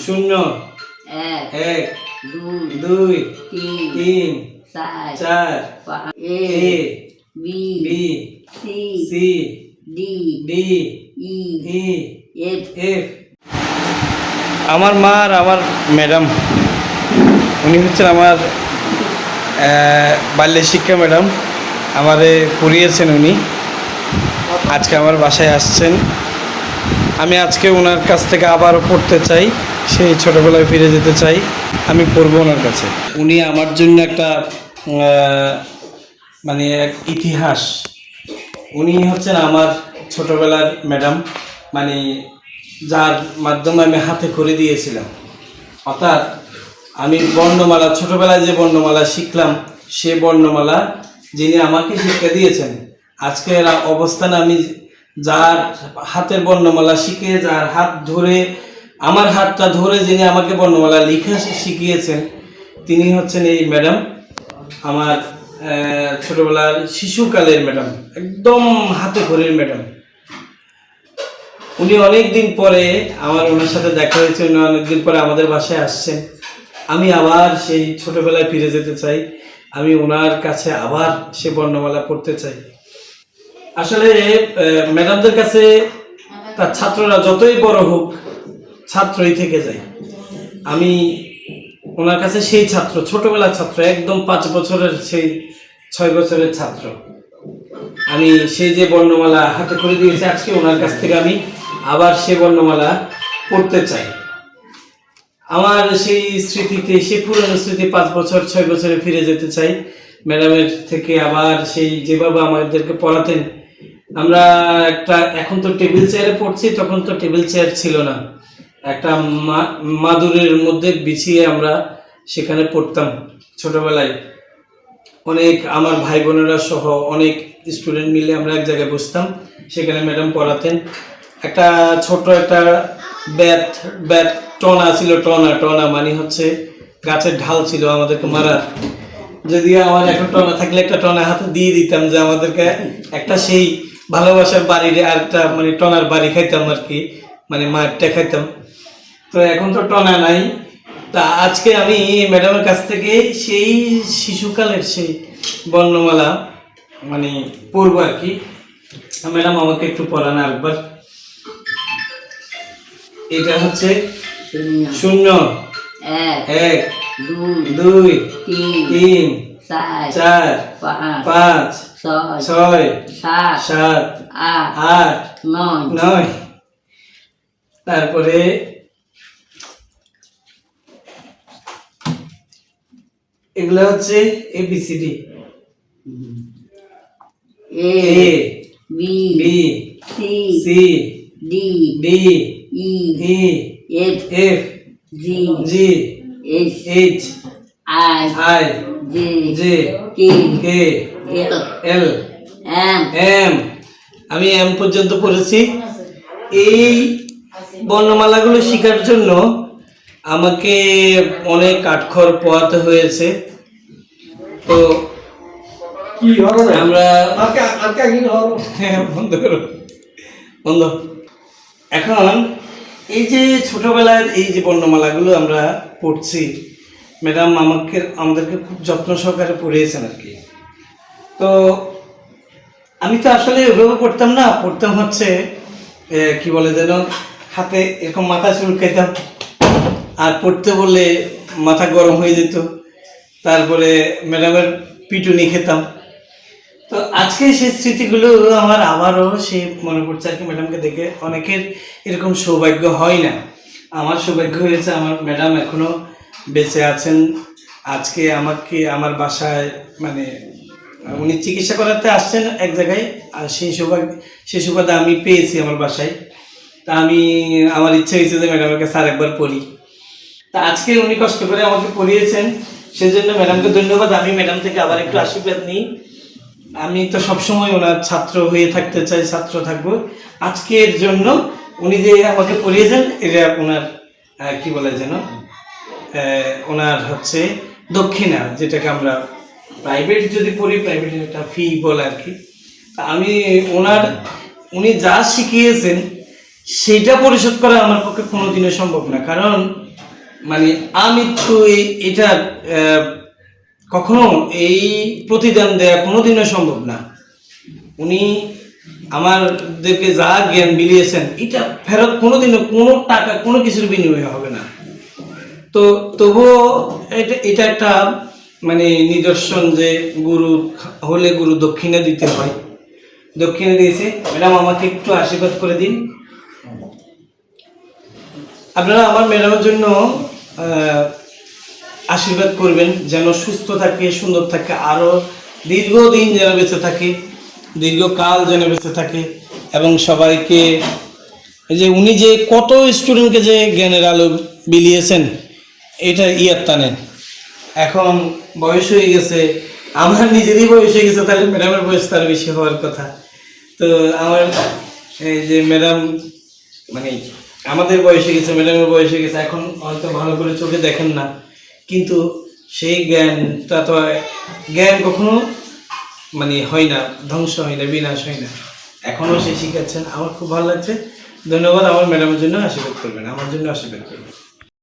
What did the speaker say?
শূন্য, এক, এক, দুই, দুই, তিন, তিন, চার, চার, পাঁচ, A, B, B, C, C, D, D, E, E, F. F. আমার মা আর আমার ম্যাডাম, উনি হচ্ছেন আমার বাল্যের শিক্ষা ম্যাডাম। আমারে পড়িয়েছেন উনি। আজকে আমার বাসায় আসছেন। আমি আজকে ওনার কাছ থেকে আবারও পড়তে চাই, সেই ছোটোবেলায় ফিরে যেতে চাই। আমি পড়বো ওনার কাছে। উনি আমার জন্য একটা মানে এক ইতিহাস। উনি হচ্ছেন আমার ছোটোবেলার ম্যাডাম, মানে যার মাধ্যমে আমি হাতে করে দিয়েছিলাম। অর্থাৎ আমি বর্ণমালা, ছোটোবেলায় যে বর্ণমালা শিখলাম, সে বর্ণমালা যিনি আমাকে শিক্ষা দিয়েছেন, আজকের অবস্থানে আমি যার হাতের বর্ণমালা শিখে, যার হাত ধরে, আমার হাতটা ধরে যিনি আমাকে বর্ণমালা লিখে শিখিয়েছেন, তিনি হচ্ছেন এই ম্যাডাম, আমার ছোটোবেলার শিশুকালের ম্যাডাম, একদম হাতে খড়ির ম্যাডাম। উনি অনেক দিন পরে আমার ওনার সাথে দেখা হয়েছে, উনি অনেকদিন পরে আমাদের বাসায় আসছেন। আমি আবার সেই ছোটোবেলায় ফিরে যেতে চাই। আমি ওনার কাছে আবার সে বর্ণমালা পড়তে চাই। আসলে ম্যাডামদের কাছে তার ছাত্ররা যতই বড় হোক, ছাত্রই থেকে যায়। আমি ওনার কাছে সেই ছাত্র, ছোটবেলার ছাত্র, একদম 5 বছরের, সেই 6 বছরের ছাত্র। আমি সেই যে বর্ণমালা হাতে করে দিয়েছি, আজকে ওনার কাছ থেকে আমি আবার সে বর্ণমালা পড়তে চাই। আমার সেই স্মৃতিতে, সেই পুরনো স্মৃতি, 5 বছর 6 বছরে ফিরে যেতে চাই। ম্যাডামের থেকে আবার সেই যেভাবে আমাদেরকে পড়াতেন, আমরা একটা, এখন তো টেবিল চেয়ারে পড়ছি, তখন তো টেবিল চেয়ার ছিল না, একটা মাদুরের মধ্যে বিছিয়ে আমরা সেখানে পড়তাম ছোটবেলায়। অনেক আমার ভাই বোনেরা সহ অনেক স্টুডেন্ট মিলে আমরা এক জায়গায় বসতাম, সেখানে ম্যাডাম পড়াতেন। একটা ছোট একটা ব্যাট টনা ছিল, টনা মানে হচ্ছে গাছের ঢাল ছিল আমাদেরকে মারার। যদিও আমার একটা টনা থাকলে একটা টনা হাতে দিয়ে দিতাম, যে আমাদেরকে একটা সেই ভালোবাসার বাড়ির আর একটা মানে টনার বাড়ি খাইতাম আর কি, মানে মারটা খাইতাম। তো এখন তো টনা নাই। তা আজকে আমি ম্যাডামের কাছ থেকে সেই শিশুকালের সেই বর্ণমালা মানে পড়বো আর কি। ম্যাডাম আমাকে একটু পড়ান আরেকবার। এটা হচ্ছে শূন্য, এক, এক, দুই, দুই, তিন, 3, চার, 4, পাঁচ, 5, ছয়, 6, সাত, 7, আট, 8, নয়। 9। তারপরে এগুলো হচ্ছে ABCD। A, A, B, B, C, C, D, D, E, E, F, F, G, G, H, H, I, I, J, J, K, K, L, L, M. M। আমি M পর্যন্ত পড়েছি। এই বর্ণমালাগুলো শেখার জন্য আমাকে অনেক কাঠখড় পোহাতে হয়েছে। তো আমরা বন্ধ করো, বন্ধ। এখন এই যে ছোটবেলার এই যে বর্ণমালাগুলো আমরা পড়ছি, ম্যাডাম আমাদেরকে খুব যত্ন সহকারে পড়িয়েছেন আর কি। তো আমি তো আসলে ওইভাবে পড়তাম না, পড়তাম হচ্ছে কি বলে যেন, হাতে এরকম মাথা চুলকাইতাম, আর পড়তে বললে মাথা গরম হয়ে যেত, তারপরে ম্যাডামের পিটুনি খেতাম। তো আজকে সেই স্মৃতিগুলো আমার আবারও সে মনে পড়ছে আর কি, ম্যাডামকে দেখে। অনেকের এরকম সৌভাগ্য হয় না, আমার সৌভাগ্য হয়েছে, আমার ম্যাডাম এখনো বেঁচে আছেন। আজকে আমাকে আমার বাসায় মানে উনি চিকিৎসা করাতে আসছেন এক জায়গায়, আর সেই সুবাদে আমি পেয়েছি আমার বাসায়। তা আমার ইচ্ছা হয়েছে যে ম্যাডামের কাছে আরেকবার পড়ি। তা আজকে উনি কষ্ট করে আমাকে পড়িয়েছেন, সেজন্য ম্যাডামকে ধন্যবাদ। আমি ম্যাডাম থেকে আবার একটু আশীর্বাদ নিই। আমি তো সবসময় ওনার ছাত্র হয়ে থাকতে চাই, ছাত্র থাকবো। আজকের জন্য উনি যে আমাকে পড়িয়েছেন, এটা ওনার কি বলে যেন, ওনার হচ্ছে দক্ষিণা, যেটাকে আমরা প্রাইভেট যদি পড়ি, প্রাইভেটের একটা ফি বলে আর কি। আমি উনি যা শিখিয়েছেন সেটা পরিশোধ করা আমার পক্ষে কোনোদিনও সম্ভব না, কারণ মানে আমি তো এটার কখনো এই প্রতিদান দেওয়া কোনোদিনও সম্ভব না। উনি আমাদেরকে যা জ্ঞান বিলিয়েছেন এটা ফেরত কোনোদিনও কোনো টাকা কোনো কিছুর বিনিময়ে হবে না। তো তবুও এটা একটা মানে নিদর্শন যে গুরু হলে গুরু দক্ষিণা দিতে হয়। দক্ষিণা দিয়েছে। ম্যাডাম আমাকে একটু আশীর্বাদ করে দিন। আপনারা আমার ম্যাডামের জন্য আশীর্বাদ করবেন যেন সুস্থ থাকে, সুন্দর থাকে, আরও দীর্ঘদিন যেন বেঁচে থাকে, দীর্ঘকাল যেন বেঁচে থাকে, এবং সবাইকে এই যে উনি যে কত স্টুডেন্টকে যে জ্ঞানের আলো বিলিয়েছেন এটা ইয়ার টানেন। এখন বয়স হয়ে গেছে, আমার নিজেরই বয়স হয়ে গেছে, তাহলে ম্যাডামের বয়স তার বেশি হওয়ার কথা। তো আমার এই যে ম্যাডাম মানে আমাদের বয়স হয়ে গেছে, ম্যাডামের বয়স হয়ে গেছে, এখন হয়তো ভালো করে চোখে দেখেন না, কিন্তু সেই জ্ঞানটা তো জ্ঞান কখনো মানে হয় না, ধ্বংস হয় না, বিনাশ হয় না। এখনও সে শিখাচ্ছেন, আমার খুব ভালো লাগছে। ধন্যবাদ। আমার ম্যাডামের জন্য আশীর্বাদ করবেন, আমার জন্য আশীর্বাদ করবেন।